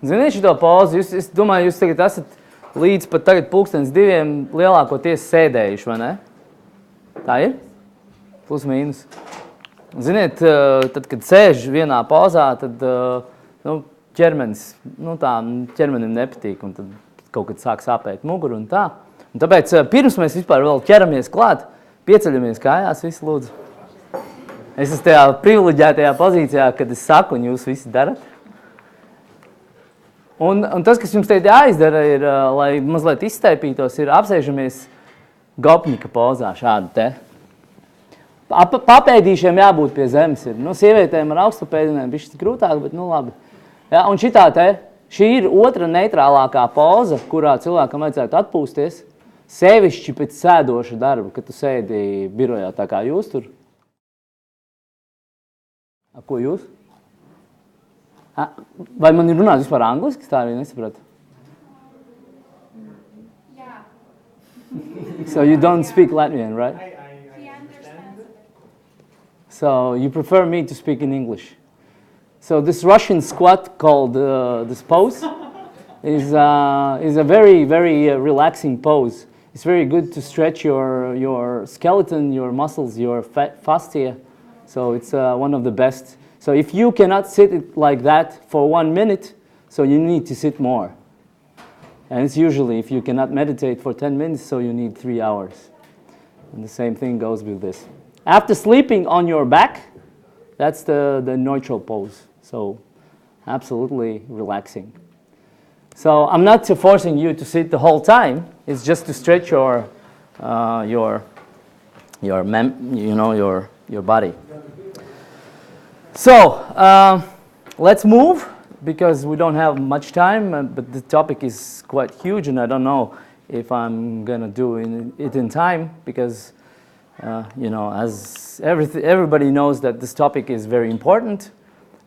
Ziniet šito pozu, es domāju, jūs tagad esat līdz pat tagad 1:00 lielākoties sēdējuši, vai ne? Tā ir? Plus mīnus. Ziniet, tad, kad sēž vienā pozā, tad ķermenim nepatīk, un tad kaut kad sāk sāpēt muguru un tā. Un tāpēc pirms mēs vispār vēl ķeramies klāt, pieceļamies kājās, visi lūdzu. Es esmu tajā privileģētajā pozīcijā, kad es saku, un jūs visi darat. Un tas, kas jums te jāizdara, ir, lai mazliet izstaipītos, ir apsēžamies gopņika pozā, šādu te. Papēdīšiem jābūt pie zemes ir. Sievietēm ar augstu pēdinēm bišķi grūtāk, bet labi. Ja, un šī ir otra neitrālākā poza, kurā cilvēkam vajadzētu atpūsties, sevišķi pēc sēdoša darba, kad tu sēdi birojā tā kā jūs tur. Ko jūs? Vai man ir runāt vispār angliski? Tā arī nesapratu. Yeah. So you don't speak Latvian, right? He understands it. So you prefer me to speak in English. So this Russian squat called this pose is a very, very relaxing pose. It's very good to stretch your skeleton, your muscles, your fascia. So it's one of the best. So if you cannot sit it like that for 1 minute, so you need to sit more. And it's usually if you cannot meditate for 10 minutes, so you need 3 hours. And the same thing goes with this. After sleeping on your back, that's the neutral pose. So absolutely relaxing. So I'm not forcing you to sit the whole time. It's just to stretch your body. So let's move because we don't have much time, but the topic is quite huge, and I don't know if I'm gonna do it in time because as everybody knows that this topic is very important.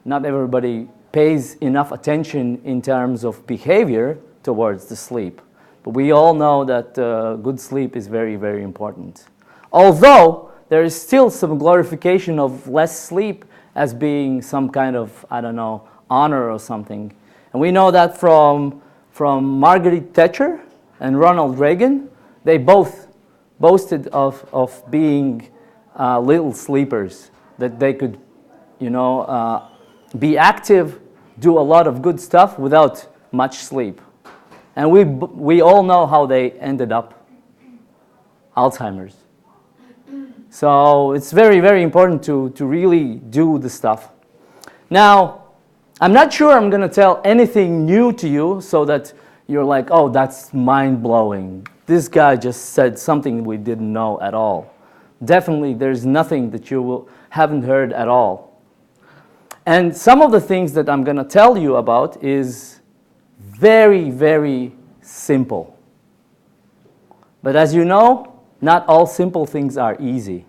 Not everybody pays enough attention in terms of behavior towards the sleep. But we all know that good sleep is very, very important. Although there is still some glorification of less sleep as being some kind of, I don't know, honor or something. And we know that from Margaret Thatcher and Ronald Reagan. They both boasted of being little sleepers, that they could, be active, do a lot of good stuff without much sleep. And we all know how they ended up. Alzheimer's. So it's very, very important to really do the stuff. Now, I'm not sure I'm going to tell anything new to you so that you're like, oh, that's mind-blowing. This guy just said something we didn't know at all. Definitely, there's nothing that you haven't heard at all. And some of the things that I'm going to tell you about is very, very simple. But as you know, not all simple things are easy.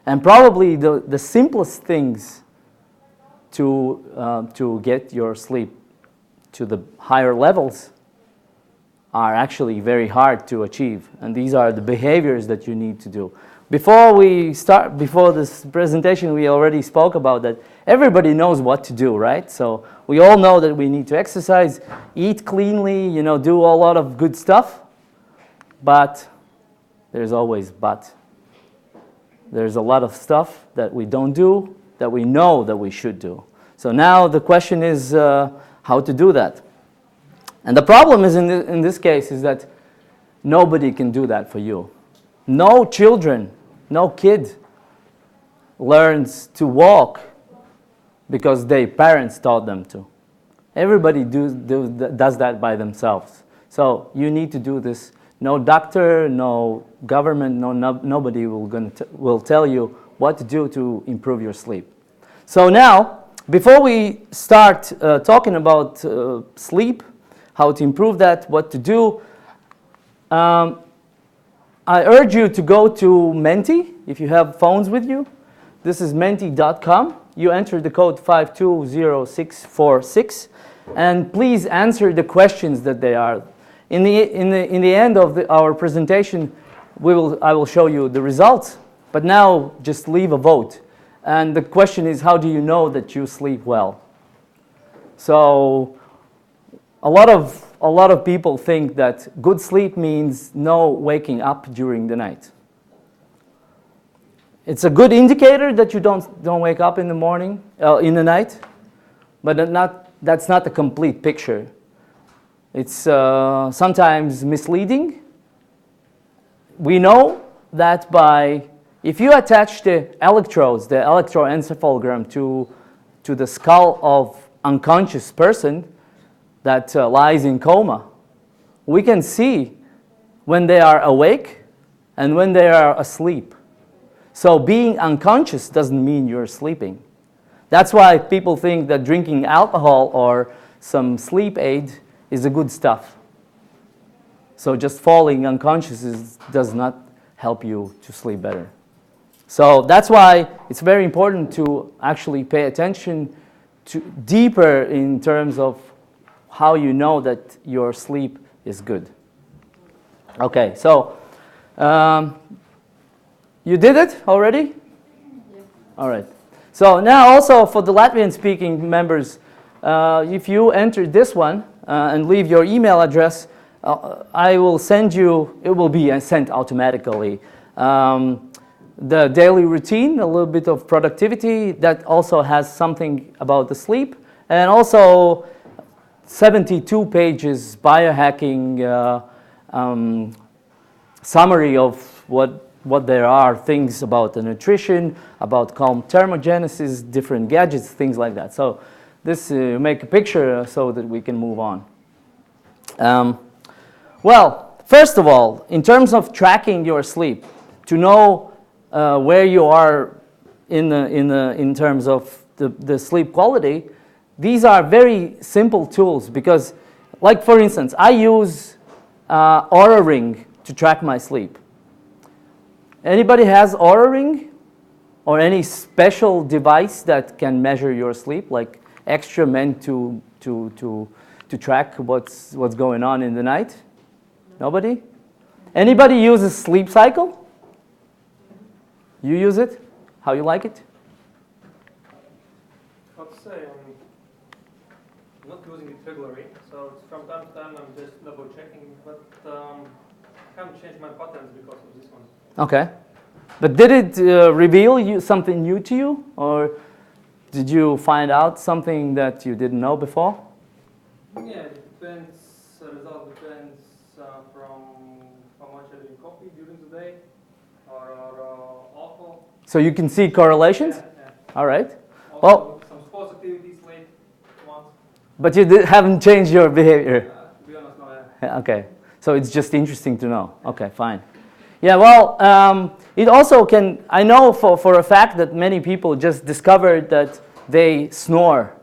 And probably the simplest things to get your sleep to the higher levels are actually very hard to achieve. And these are the behaviors that you need to do. Before this presentation, we already spoke about that everybody knows what to do, right? So we all know that we need to exercise, eat cleanly, do a lot of good stuff. But there's always but. There's a lot of stuff that we don't do that we know that we should do. So now the question is how to do that. And the problem is in this case is that nobody can do that for you. No kid learns to walk because their parents taught them to. Everybody does that by themselves. So you need to do this. No doctor, no government, nobody will tell you what to do to improve your sleep. So now, before we start talking about sleep, how to improve that, what to do, I urge you to go to Menti, if you have phones with you. This is menti.com. You enter the code 520646, and please answer the questions that they are. In the end of our presentation, I will show you the results, but now just leave a vote. And the question is, how do you know that you sleep well? So a lot of people think that good sleep means no waking up during the night. It's a good indicator that you don't wake up in the morning, in the night, but that's not the complete picture. It's sometimes misleading. We know that if you attach the electrodes, the electroencephalogram to the skull of unconscious person that lies in coma, we can see when they are awake and when they are asleep. So being unconscious doesn't mean you're sleeping. That's why people think that drinking alcohol or some sleep aid is a good stuff. So just falling unconscious does not help you to sleep better. So that's why it's very important to actually pay attention to deeper in terms of how you know that your sleep is good. Okay, so you did it already? Yes. All right. So now also for the Latvian-speaking members, if you enter this one and leave your email address, I will send you, it will be sent automatically, the daily routine, a little bit of productivity that also has something about the sleep, and also 72 pages biohacking summary of what there are, things about the nutrition, about calm thermogenesis, different gadgets, things like that. So this make a picture so that we can move on. Well, first of all, in terms of tracking your sleep, to know where you are in terms of the sleep quality, these are very simple tools because, like for instance, I use Aura Ring to track my sleep. Anybody has Aura Ring or any special device that can measure your sleep, like extra meant to track what's going on in the night? Nobody? Anybody uses Sleep Cycle? You use it? How you like it? I'd say I'm not using it regularly, so it's from time to time I'm just double checking, but I haven't changed my patterns because of this one. Okay. But did it reveal something new to you? Or did you find out something that you didn't know before? Yeah, it depends, the result depends from how much I drink coffee during the day or alcohol. So you can see correlations? Yeah. All right. Also, Well, some sports activities late once. but you haven't changed your behavior. To be honest, no, yeah. Yeah, okay. So it's just interesting to know. Okay, fine. Yeah, well, it also can, I know for a fact that many people just discovered that they snore.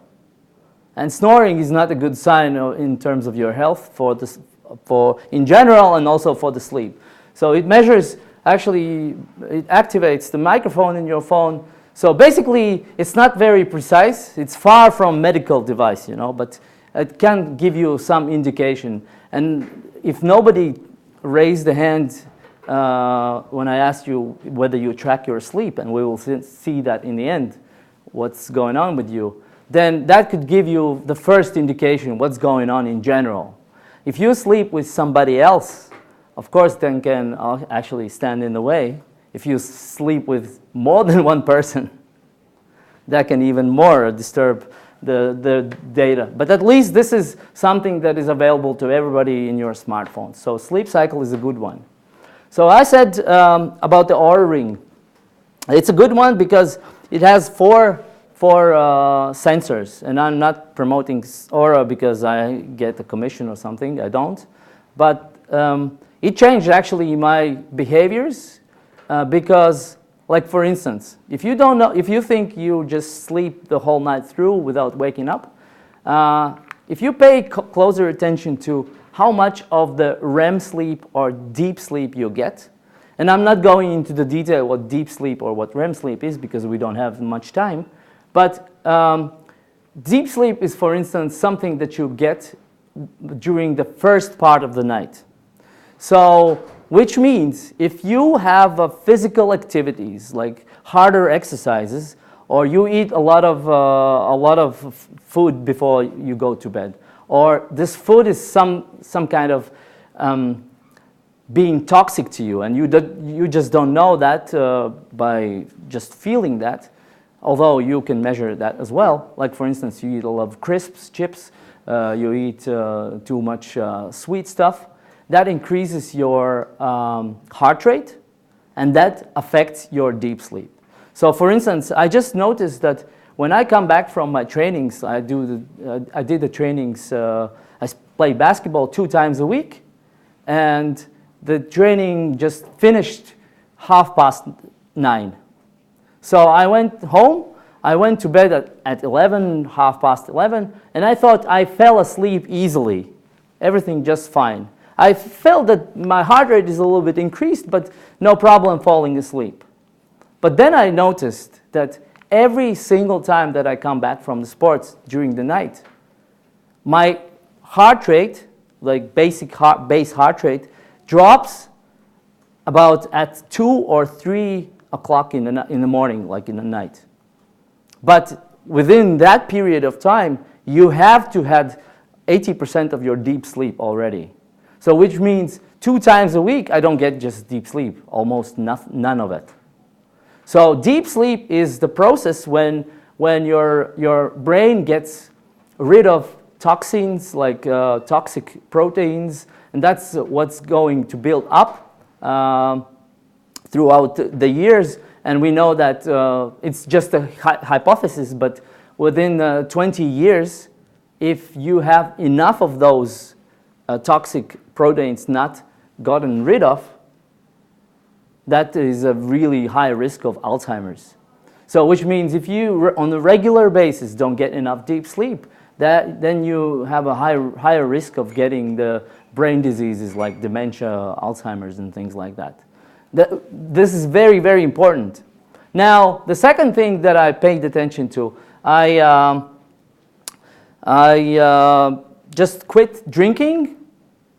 And snoring is not a good sign in terms of your health for in general and also for the sleep. So it measures, actually, it activates the microphone in your phone. So basically, it's not very precise. It's far from medical device, but it can give you some indication. And if nobody raised the hand when I asked you whether you track your sleep, and we will see that in the end, what's going on with you, then that could give you the first indication what's going on in general. If you sleep with somebody else, of course, then can actually stand in the way. If you sleep with more than one person, that can even more disturb the data. But at least this is something that is available to everybody in your smartphone. So Sleep Cycle is a good one. So I said about the Aura Ring. It's a good one because it has four sensors. And I'm not promoting Aura because I get a commission or something. I don't. But it changed actually my behaviors because, like for instance, if you think you just sleep the whole night through without waking up, if you pay closer attention to how much of the REM sleep or deep sleep you get, and I'm not going into the detail what deep sleep or what REM sleep is because we don't have much time, but deep sleep is, for instance, something that you get during the first part of the night. So, which means if you have physical activities like harder exercises, or you eat a lot of food before you go to bed, or this food is some kind of being toxic to you, and you just don't know that by just feeling that, although you can measure that as well. Like for instance, you eat a lot of crisps, chips, you eat too much sweet stuff. That increases your heart rate, and that affects your deep sleep. So for instance, I just noticed that when I come back from my trainings, I did the trainings, I play basketball 2 times a week, and the training just finished 9:30. So I went home, I went to bed at 11, 11:30, and I thought I fell asleep easily. Everything just fine. I felt that my heart rate is a little bit increased, but no problem falling asleep. But then I noticed that every single time that I come back from the sports during the night, my heart rate, like base heart rate, drops about at 2 or 3 o'clock in the morning, like in the night. But within that period of time, you have to have 80% of your deep sleep already. So which means 2 times a week, I don't get just deep sleep, almost none of it. So deep sleep is the process when your brain gets rid of toxins like toxic proteins, and that's what's going to build up throughout the years. And we know that it's just a hypothesis, but within 20 years, if you have enough of those toxic proteins not gotten rid of, that is a really high risk of Alzheimer's. So which means if you on a regular basis don't get enough deep sleep, then you have a higher risk of getting the brain diseases like dementia, Alzheimer's, and things like that. This is very, very important. Now, the second thing that I paid attention to, I just quit drinking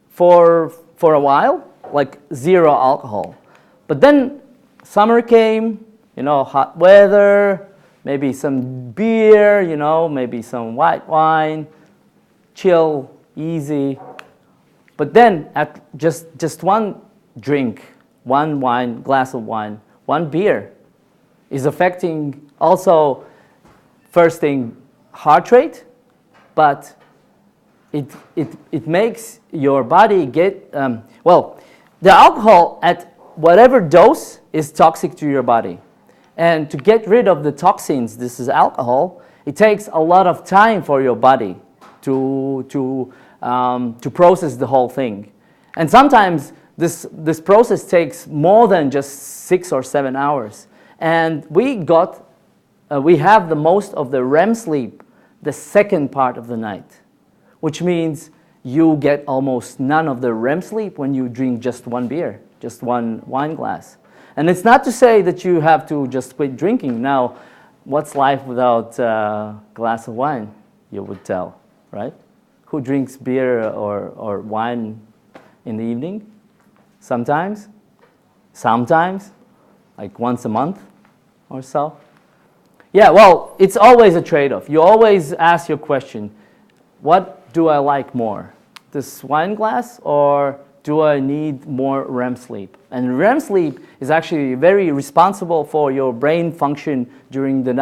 for a while, like 0 alcohol. But then summer came, hot weather, maybe some beer, maybe some white wine, chill, easy. But then at just one drink, one wine, glass of wine, one beer is affecting also, first thing, heart rate, but it makes your body get, the alcohol at whatever dose is toxic to your body. And to get rid of the toxins, this is alcohol, it takes a lot of time for your body to process the whole thing. And sometimes this process takes more than just 6 or 7 hours. And we have the most of the REM sleep the second part of the night, which means you get almost none of the REM sleep when you drink just one beer, just one wine glass. And it's not to say that you have to just quit drinking. Now, what's life without a glass of wine, you would tell, right? Who drinks beer or wine in the evening? Sometimes, like once a month or so. Yeah, well, it's always a trade-off. You always ask your question, what do I like more? This wine glass, or do I need more REM sleep? And REM sleep is actually very responsible for your brain function during the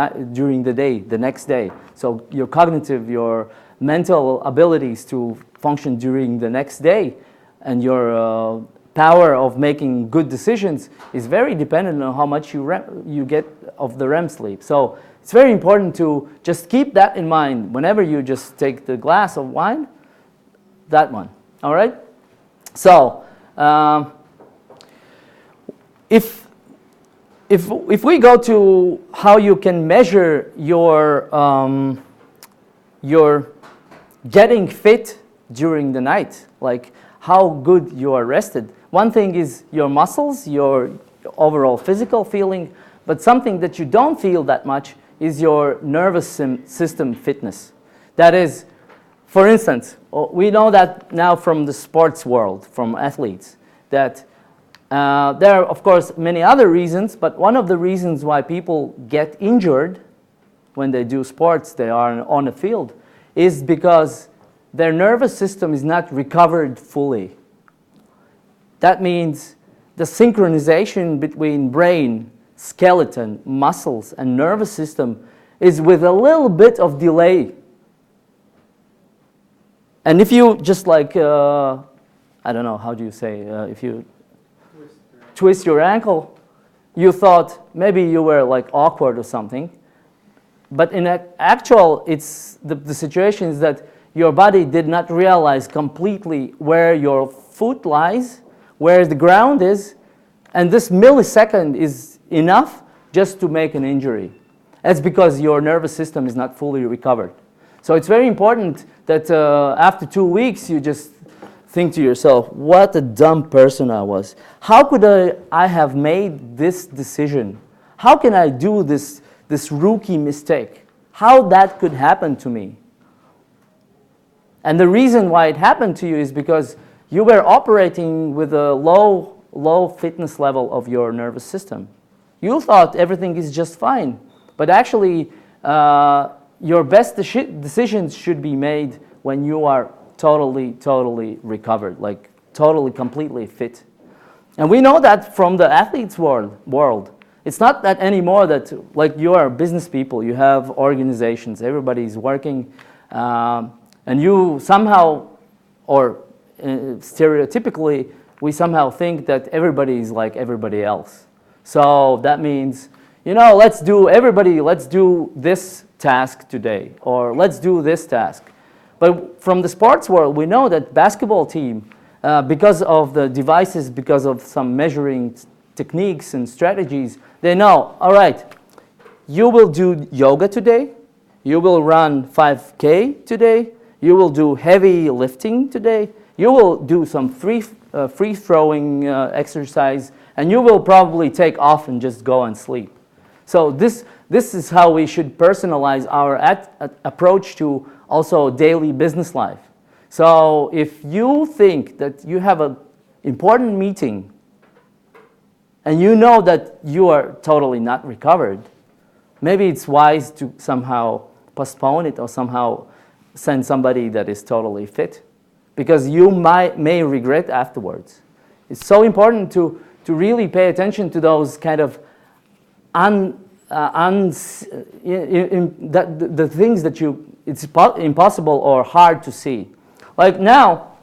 day, the next day. So your cognitive, your mental abilities to function during the next day, and your power of making good decisions is very dependent on how much you get of the REM sleep. So it's very important to just keep that in mind whenever you just take the glass of wine, that one, all right? So if we go to how you can measure your getting fit during the night, like how good you are rested. One thing is your muscles, your overall physical feeling, but something that you don't feel that much is your nervous system fitness. That is, for instance, we know that now from the sports world, from athletes, that there are, of course, many other reasons, but one of the reasons why people get injured when they do sports, they are on a field, is because their nervous system is not recovered fully. That means the synchronization between brain, skeleton, muscles, and nervous system is with a little bit of delay. And if you just like, I don't know, how do you say, if you twist your ankle, you thought maybe you were like awkward or something. But in actual, it's the situation is that your body did not realize completely where your foot lies, where the ground is, and this millisecond is enough just to make an injury. That's because your nervous system is not fully recovered. So it's very important that after 2 weeks you just think to yourself, what a dumb person I was. How could I have made this decision? How can I do this rookie mistake? How that could happen to me? And the reason why it happened to you is because you were operating with a low fitness level of your nervous system. You thought everything is just fine, but actually your best decisions should be made when you are totally recovered, like totally, completely fit. And we know that from the athletes world. It's not that anymore that like you are business people, you have organizations, everybody's working, and you somehow, or stereotypically, we somehow think that everybody is like everybody else. So that means, you know, let's do this task today, or let's do this task. But from the sports world, we know that basketball team, because of the devices, because of some measuring techniques and strategies, they know, all right, you will do yoga today, you will run 5K today, you will do heavy lifting today, you will do some free throwing exercise, and you will probably take off and just go and sleep. So this is how we should personalize our approach to also daily business life. So if you think that you have an important meeting and you know that you are totally not recovered, maybe it's wise to somehow postpone it or somehow send somebody that is totally fit, because you may regret afterwards. It's so important to really pay attention to those kind of the things that it's impossible or hard to see. Like now,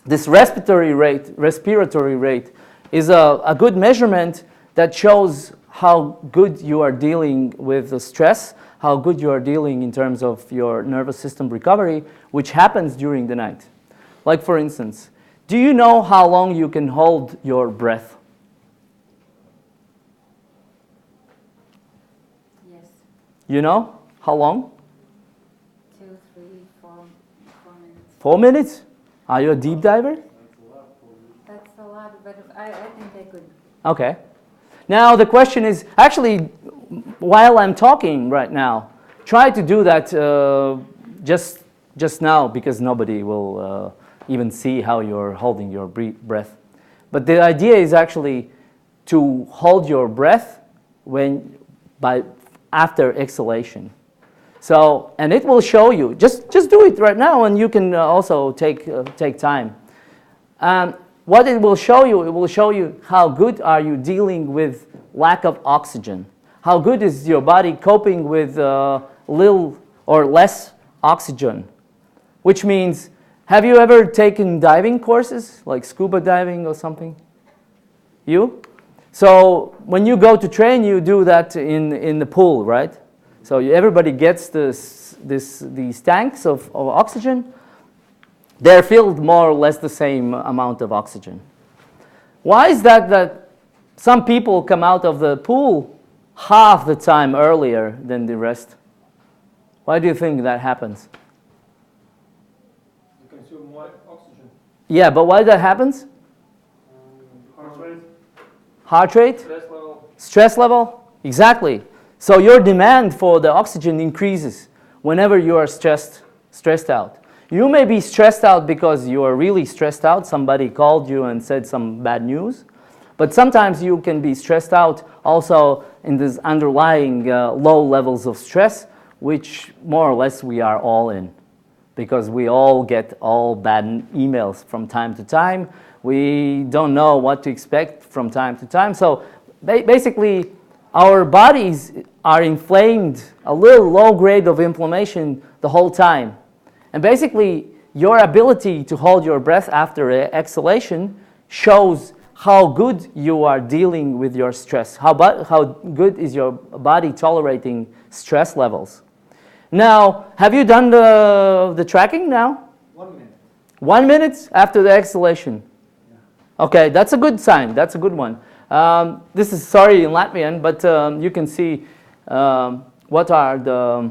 this respiratory rate is a good measurement that shows how good you are dealing with the stress, how good you are dealing in terms of your nervous system recovery, which happens during the night. Like for instance, do you know how long you can hold your breath? Yes. You know how long? 2, 3, 4 minutes. 4 minutes? Are you a deep diver? That's a lot, but I think I could. Okay. Now the question is, actually, while I'm talking right now, try to do that just now, because nobody will even see how you're holding your breath. But the idea is actually to hold your breath after exhalation. So, and it will show you. Just do it right now, and you can also take time. What it will show you how good are you dealing with lack of oxygen. How good is your body coping with little or less oxygen? Which means, have you ever taken diving courses, like scuba diving or something? You? So when you go to train, you do that in the pool, right? So everybody gets these tanks of oxygen. They're filled more or less the same amount of oxygen. Why is that some people come out of the pool half the time earlier than the rest? Why do you think that happens? You consume more oxygen. Yeah, but why that happens? Heart rate. Heart rate? Stress level. Stress level? Exactly. So your demand for the oxygen increases whenever you are stressed out. You may be stressed out because you are really stressed out. Somebody called you and said some bad news. But sometimes you can be stressed out also in this underlying low levels of stress, which more or less we are all in. because we all get all bad emails from time to time. We don't know what to expect from time to time. So basically, our bodies are inflamed, a little low grade of inflammation the whole time. And basically, your ability to hold your breath after exhalation shows how good you are dealing with your stress, how good is your body tolerating stress levels. Now, have you done the tracking now? 1 minute. 1 minute after the exhalation. Okay, that's a good sign. That's a good one. This is sorry in Latvian, but you can see what are the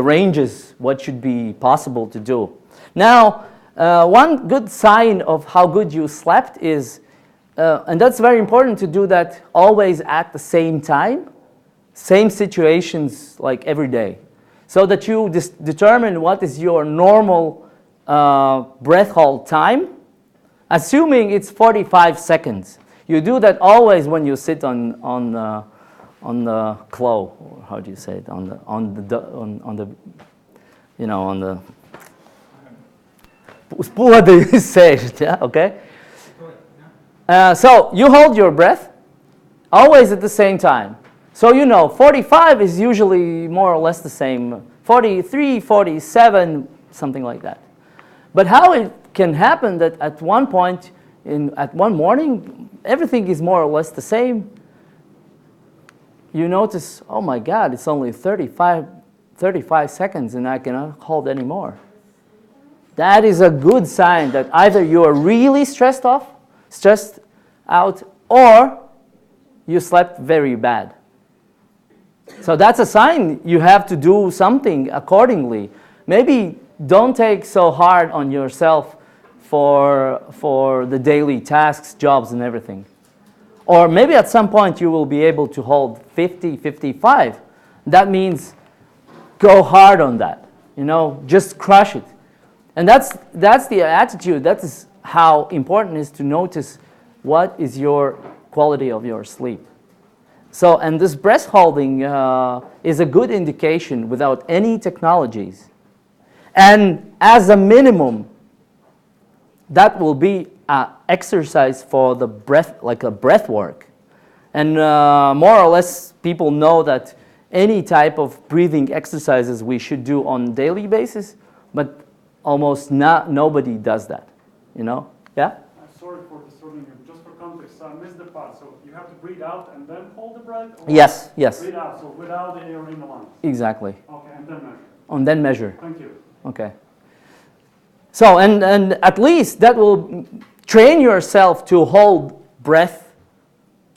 ranges, what should be possible to do. Now, one good sign of how good you slept is, and that's very important to do that always at the same time, same situations like every day, so that you determine what is your normal breath hold time, assuming it's 45 seconds. You do that always when you sit on the claw, or how do you say it, on the you know, on the spodi say, yeah, okay. So you hold your breath always at the same time. So you know 45 is usually more or less the same, 43, 47, something like that. But how it can happen that at one point, at one morning, everything is more or less the same. You notice, oh my God, it's only 35 seconds and I cannot hold anymore. That is a good sign that either you are really stressed out, or you slept very bad. So that's a sign you have to do something accordingly. Maybe don't take so hard on yourself for the daily tasks, jobs, and everything. Or maybe at some point you will be able to hold 50, 55. That means go hard on that. You know, just crush it. And that's the attitude. That is how important it is to notice what is your quality of your sleep. So, and this breath holding is a good indication without any technologies. And as a minimum, that will be an exercise for the breath, like a breath work. And more or less, people know that any type of breathing exercises we should do on a daily basis, but almost nobody does that, you know? Yeah? I'm sorry for disturbing you. Just for context, I missed the part. So you have to breathe out and then hold the breath? Or Yes, yes. Breathe out, so without the air in the lungs. Exactly. Okay, and then measure. And then measure. Thank you. Okay. So, and at least that will train yourself to hold breath,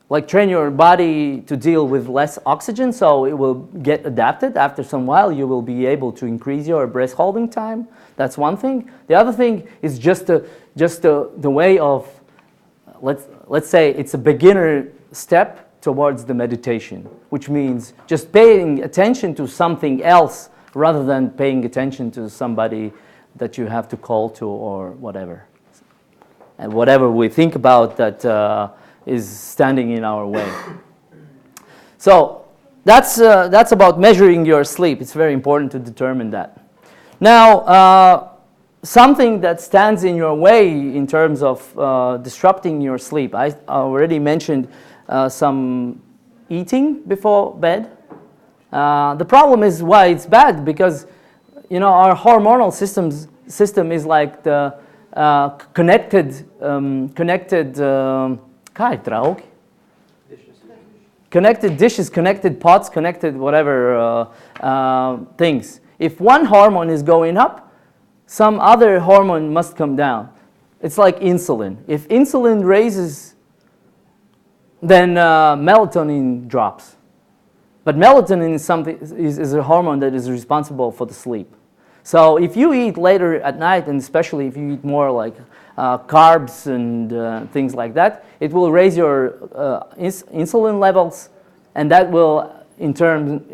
like train your body to deal with less oxygen, so it will get adapted. After some while, you will be able to increase your breath holding time. That's one thing. The other thing is just the way of, let's say it's a beginner step towards the meditation, which means just paying attention to something else rather than paying attention to somebody that you have to call to or whatever. And whatever we think about that is standing in our way. So that's about measuring your sleep. It's very important to determine that. Now, something that stands in your way in terms of disrupting your sleep. I already mentioned some eating before bed. The problem is why it's bad, because you know our hormonal system is like the connected connected dishes, connected pots, connected whatever things. If one hormone is going up, some other hormone must come down. It's like insulin. If insulin raises, then melatonin drops. But melatonin is a hormone that is responsible for the sleep. So if you eat later at night, and especially if you eat more like carbs and things like that, it will raise your insulin levels, and that will, in turn,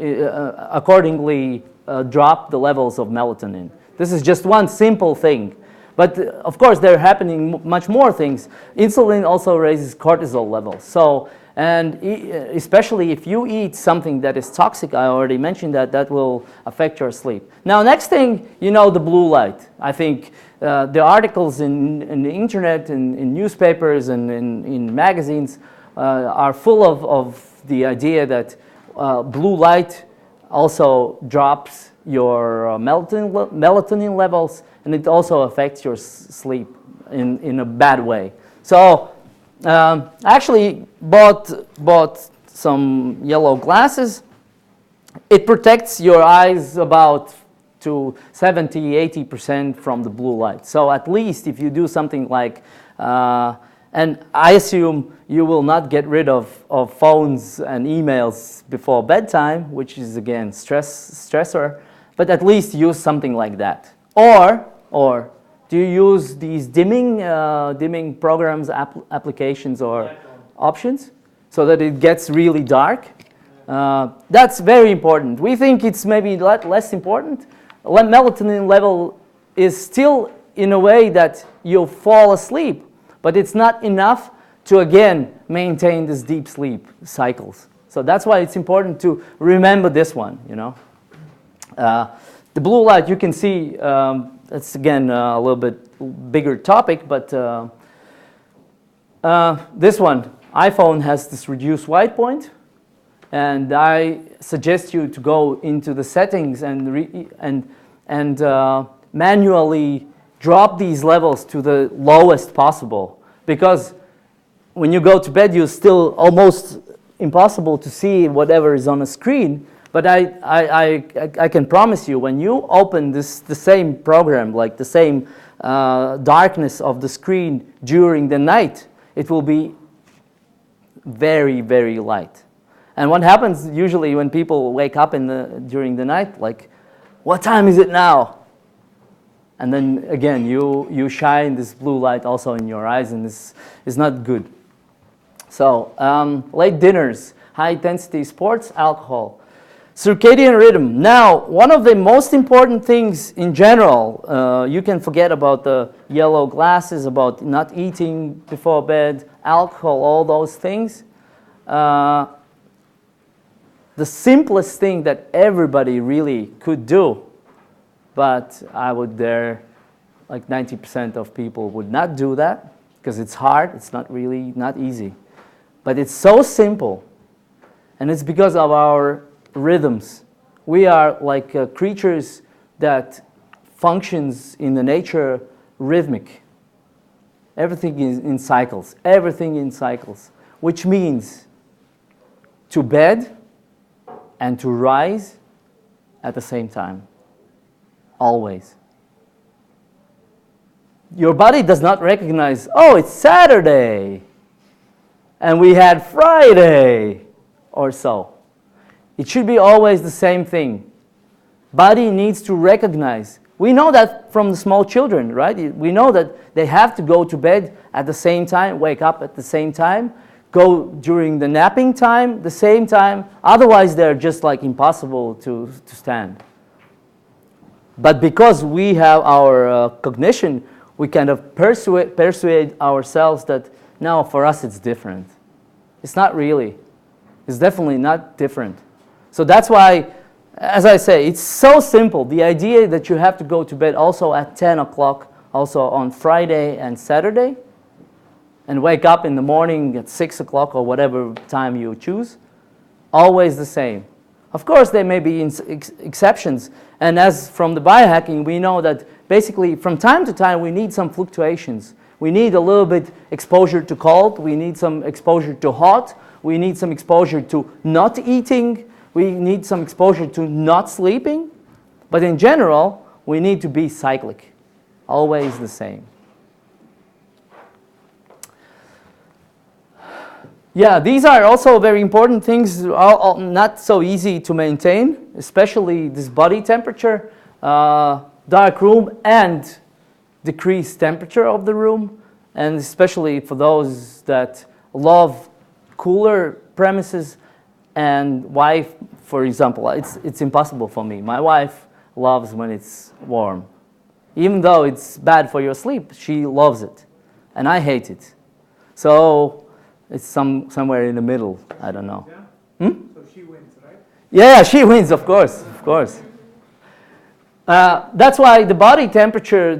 accordingly drop the levels of melatonin. This is just one simple thing. But of course, there are happening much more things. Insulin also raises cortisol levels. So And especially if you eat something that is toxic, I already mentioned that, that will affect your sleep. Now, next thing, you know, the blue light. I think the articles in the internet, in newspapers, and in magazines are full of the idea that blue light also drops your melatonin levels, and it also affects your sleep in a bad way. So I actually bought some yellow glasses. It protects your eyes about to 70-80% from the blue light. So at least if you do something like, and I assume you will not get rid of phones and emails before bedtime, which is again stressor, but at least use something like that. Or do you use these dimming programs, applications, or options so that it gets really dark? That's very important. We think it's maybe less important. Melatonin level is still in a way that you'll fall asleep, but it's not enough to, again, maintain this deep sleep cycles. So that's why it's important to remember this one, you know. The blue light, you can see, that's again a little bit bigger topic, but this one, iPhone has this reduced white point, and I suggest you to go into the settings and manually drop these levels to the lowest possible, because when you go to bed, you're still almost impossible to see whatever is on the screen. But I can promise you, when you open the same program, like the same darkness of the screen during the night, it will be very, very light. And what happens usually when people wake up during the night, like, what time is it now? And then again, you shine this blue light also in your eyes, and this is not good. So late dinners, high intensity sports, alcohol. Circadian rhythm. Now, one of the most important things in general, you can forget about the yellow glasses, about not eating before bed, alcohol, all those things. The simplest thing that everybody really could do, but I would dare, like 90% of people would not do that, because it's hard, it's not easy. But it's so simple, and it's because of our rhythms. We are like creatures that functions in the nature rhythmic. Everything is in cycles, which means to bed and to rise at the same time, always. Your body does not recognize, oh, it's Saturday, and we had Friday, or so. It should be always the same thing. Body needs to recognize. We know that from the small children, right? We know that they have to go to bed at the same time, wake up at the same time, go during the napping time, the same time. Otherwise, they're just like impossible to stand. But because we have our cognition, we kind of persuade ourselves that, no, for us it's different. It's not really. It's definitely not different. So that's why, as I say, it's so simple. The idea that you have to go to bed also at 10 o'clock, also on Friday and Saturday, and wake up in the morning at 6 o'clock or whatever time you choose, always the same. Of course, there may be exceptions. And as from the biohacking, we know that basically from time to time we need some fluctuations. We need a little bit exposure to cold. We need some exposure to hot. We need some exposure to not eating. We need some exposure to not sleeping. But in general, we need to be cyclic, always the same. Yeah, these are also very important things, all not so easy to maintain, especially this body temperature, dark room, and decreased temperature of the room, and especially for those that love cooler premises. And wife, for example, it's impossible for me. My wife loves when it's warm. Even though it's bad for your sleep, she loves it. And I hate it. So It's somewhere in the middle. I don't know. Yeah? Hmm? So she wins, right? Yeah, she wins, of course, of course. That's why the body temperature,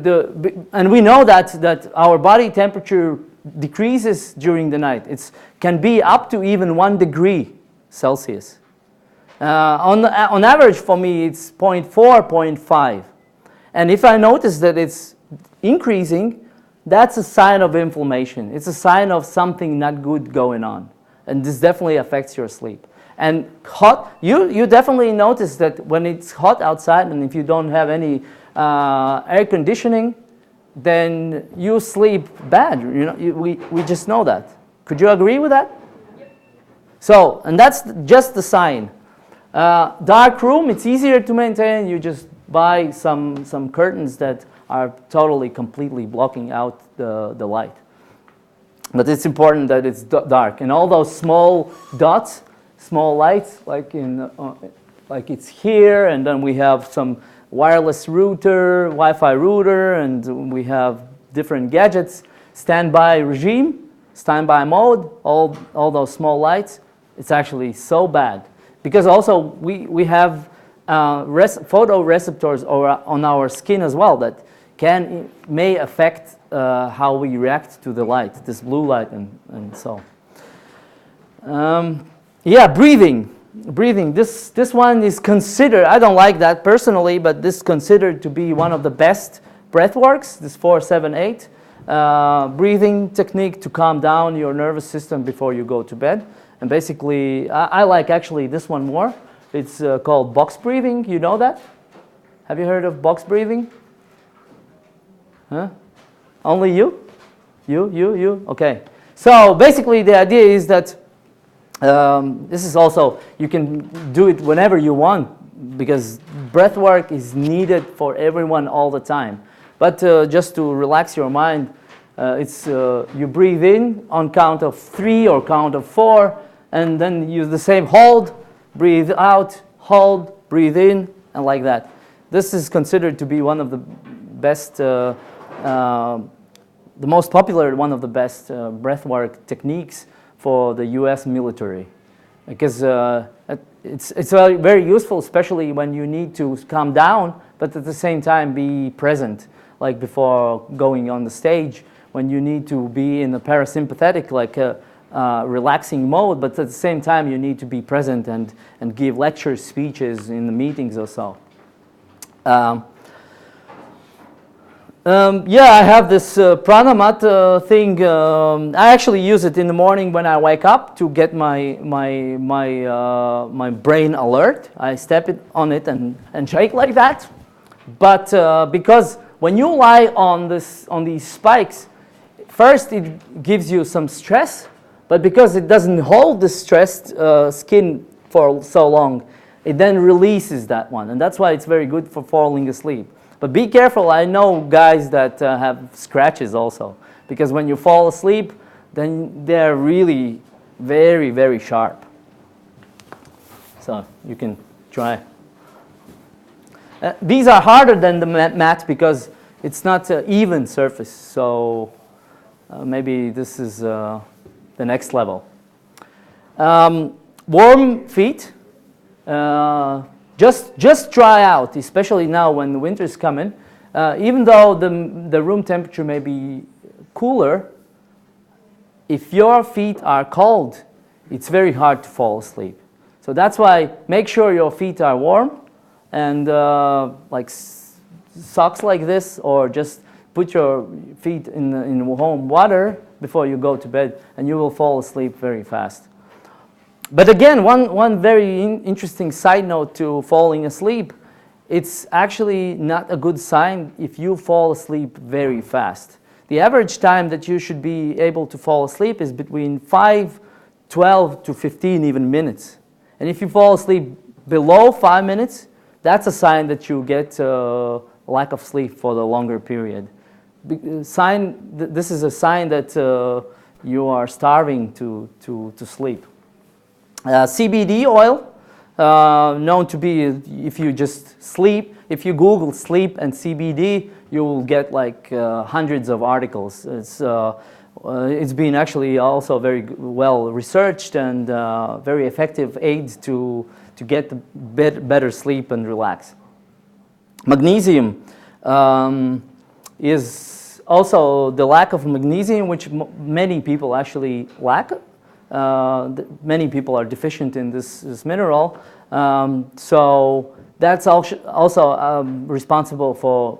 and we know that our body temperature decreases during the night. It can be up to even 1 degree Celsius. On average for me, it's 0.4, 0.5. And if I notice that it's increasing, that's a sign of inflammation. It's a sign of something not good going on. And this definitely affects your sleep. And hot, you definitely notice that when it's hot outside and if you don't have any air conditioning, then you sleep bad. You know, we just know that. Could you agree with that? Yep. So, and that's just the sign. Dark room, it's easier to maintain. You just buy some curtains that are totally, completely blocking out the light. But it's important that it's dark. And all those small dots, small lights, like it's here, and then we have some wireless router, Wi-Fi router, and we have different gadgets, standby regime, standby mode, all those small lights. It's actually so bad. Because also we have photoreceptors on our skin as well that may affect how we react to the light, this blue light and so. Yeah, breathing. This one is considered, I don't like that personally, but this is considered to be one of the best breath works, this 4-7-8 breathing technique to calm down your nervous system before you go to bed. And basically, I like actually this one more. It's called box breathing. You know that? Have you heard of box breathing? Huh? Only you? You? Okay. So basically the idea is that this is also, you can do it whenever you want because breath work is needed for everyone all the time. But just to relax your mind, it's you breathe in on count of 3 or count of 4, and then use the same hold, breathe out, hold, breathe in, and like that. This is considered to be one of the best, the most popular, one of the best breathwork techniques for the U.S. military, because it's very, very useful, especially when you need to calm down, but at the same time be present, like before going on the stage, when you need to be in the parasympathetic, like relaxing mode, but at the same time you need to be present and give lectures, speeches in the meetings or so. Yeah, I have this pranamat thing. I actually use it in the morning when I wake up to get my brain alert. I step on it and shake like that. But because when you lie on these spikes, first it gives you some stress, but because it doesn't hold the stressed skin for so long, it then releases that one, and that's why it's very good for falling asleep. But be careful, I know guys that have scratches also, because when you fall asleep, then they're really very, very sharp. So you can try. These are harder than the mat because it's not an even surface, so maybe this is the next level. Warm feet. Just try out, especially now when the winter is coming. Even though the room temperature may be cooler, if your feet are cold, it's very hard to fall asleep. So that's why make sure your feet are warm, and like socks like this, or just put your feet in warm water before you go to bed, and you will fall asleep very fast. But again, one very interesting side note to falling asleep, it's actually not a good sign if you fall asleep very fast. The average time that you should be able to fall asleep is between 12 to 15 even minutes. And if you fall asleep below 5 minutes, that's a sign that you get lack of sleep for the longer period. This is a sign that you are starving to sleep. CBD oil, known to be, if you just sleep, if you Google sleep and CBD, you will get like hundreds of articles. It's It's been actually also very well researched and very effective aid to get the better sleep and relax. Magnesium is also the lack of magnesium, which many people actually lack. Many people are deficient in this mineral. So that's also responsible for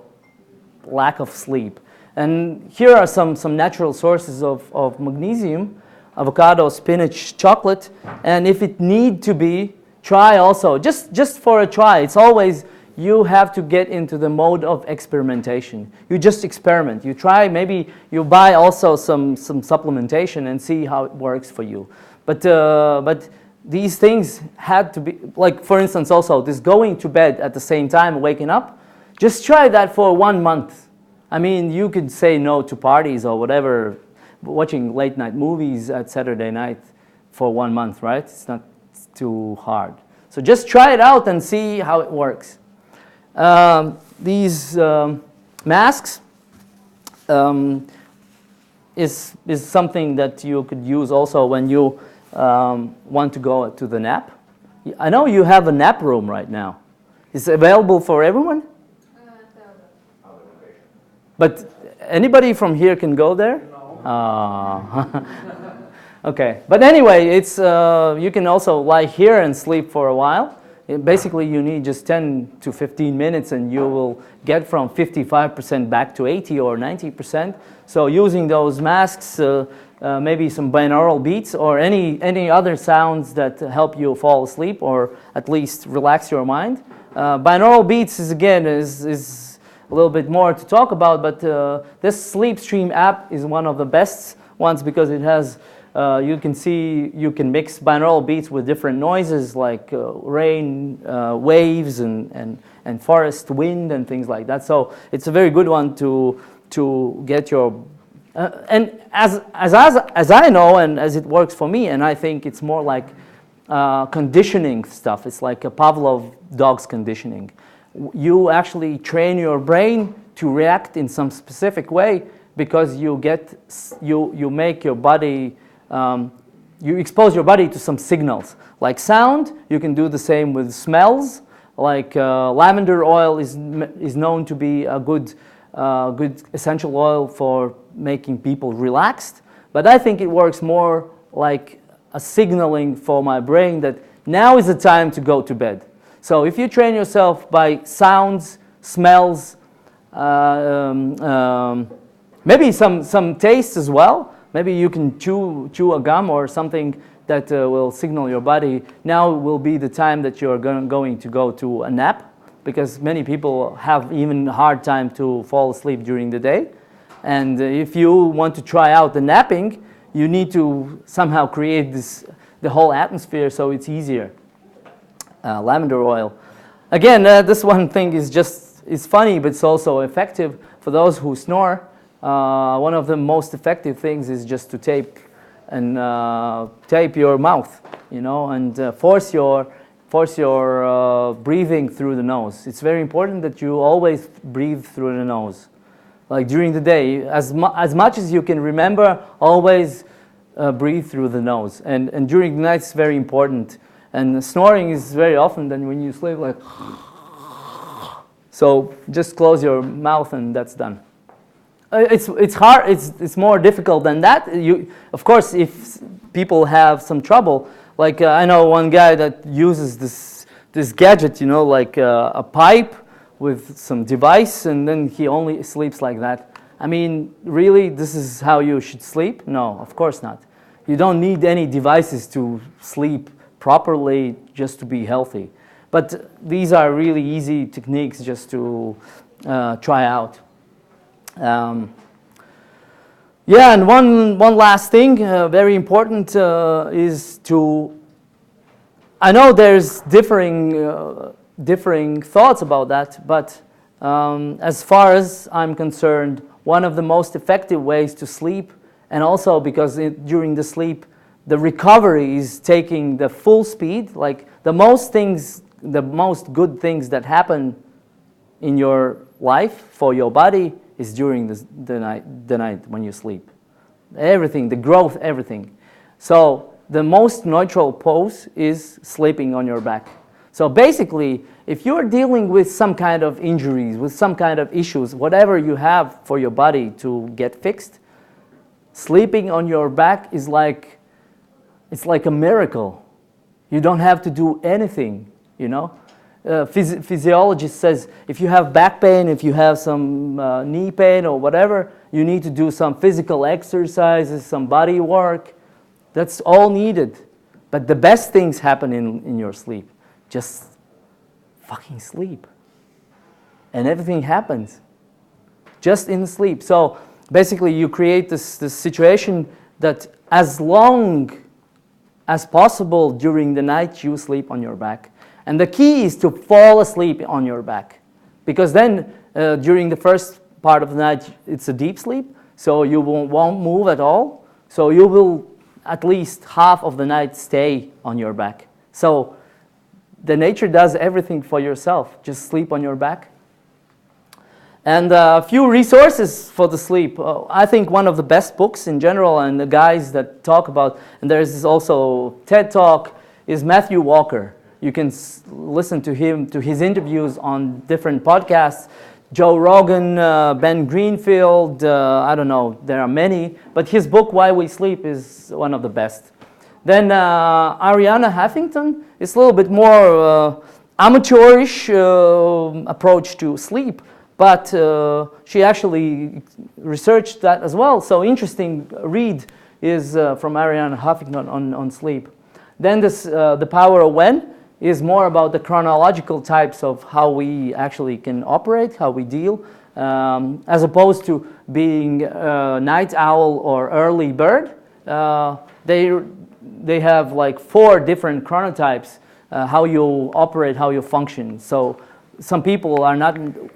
lack of sleep. And here are some natural sources of magnesium: avocado, spinach, chocolate. And if it need to be, try also, just for a try. It's always, you have to get into the mode of experimentation. You just experiment. You try, maybe you buy also some supplementation and see how it works for you. But these things had to be, like for instance also this going to bed at the same time, waking up, just try that for 1 month. I mean, you could say no to parties or whatever, watching late night movies at Saturday night for 1 month, right? It's not too hard. So just try it out and see how it works. These masks is something that you could use also when you want to go to the nap. I know you have a nap room right now. Is it available for everyone? But anybody from here can go there? No. Okay. But anyway, it's you can also lie here and sleep for a while. Basically, you need just 10 to 15 minutes and you will get from 55% back to 80 or 90%. So using those masks, maybe some binaural beats or any other sounds that help you fall asleep or at least relax your mind. Binaural beats is a little bit more to talk about, but this Sleep Stream app is one of the best ones because it has, you can mix binaural beats with different noises like rain, waves, and forest wind and things like that. So it's a very good one to get your, and as I know and as it works for me, and I think it's more like conditioning stuff. It's like a Pavlov dog's conditioning. You actually train your brain to react in some specific way because you make your body, you expose your body to some signals. Like sound, you can do the same with smells. Like lavender oil is known to be a good essential oil for making people relaxed. But I think it works more like a signaling for my brain that now is the time to go to bed. So if you train yourself by sounds, smells, maybe some tastes as well. Maybe you can chew a gum or something that will signal your body. Now will be the time that you're going to go to a nap, because many people have even a hard time to fall asleep during the day. And if you want to try out the napping, you need to somehow create the whole atmosphere so it's easier. Lavender oil. Again, this one thing is funny, but it's also effective for those who snore. One of the most effective things is just to tape your mouth, and force your breathing through the nose. It's very important that you always breathe through the nose. Like during the day, as much as you can remember, always breathe through the nose. And during the night, it's very important. And snoring is very often then when you sleep like. So just close your mouth and that's done. It's hard. It's more difficult than that. Of course, if people have some trouble, like I know one guy that uses this gadget, like a pipe with some device, and then he only sleeps like that. I mean, really, this is how you should sleep? No, of course not. You don't need any devices to sleep properly just to be healthy. But these are really easy techniques just to try out. Yeah, and one last thing, very important, is to. I know there's differing thoughts about that, but as far as I'm concerned, one of the most effective ways to sleep, and also because during the sleep, the recovery is taking the full speed. Like the most good things that happen in your life for your body is during the night when you sleep. everything, the growth, everything. So the most neutral pose is sleeping on your back. So basically, if you're dealing with some kind of injuries, with some kind of issues, whatever you have for your body to get fixed, sleeping on your back is like, it's like a miracle. You don't have to do anything, you know. Physiologist says if you have back pain, if you have some knee pain or whatever, you need to do some physical exercises, some body work. That's all needed. But the best things happen in your sleep. Just fucking sleep. And everything happens just in sleep. So basically you create this situation that as long as possible during the night you sleep on your back. And the key is to fall asleep on your back. Because then during the first part of the night it's a deep sleep, so you won't move at all. So you will at least half of the night stay on your back. So the nature does everything for yourself. Just sleep on your back. And a few resources for the sleep. I think one of the best books in general, and the guys that talk about, and there's also TED Talk, is Matthew Walker. You can listen to him, to his interviews on different podcasts. Joe Rogan, Ben Greenfield, I don't know, there are many. But his book, Why We Sleep, is one of the best. Then Arianna Huffington is a little bit more amateurish approach to sleep, but she actually researched that as well. So interesting read is from Arianna Huffington on sleep. Then this, The Power of When is more about the chronological types of how we actually can operate, how we deal, as opposed to being a night owl or early bird. They have like 4 different chronotypes, how you operate, how you function. So some people are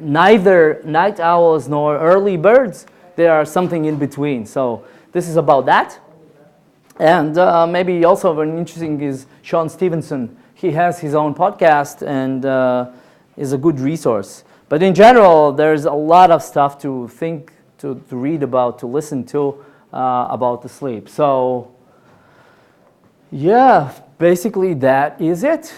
neither night owls nor early birds. They are something in between. So this is about that. And maybe also very interesting is Sean Stevenson. He has his own podcast and is a good resource. But in general, there's a lot of stuff to think, to read about, to listen to about the sleep. So yeah, basically that is it.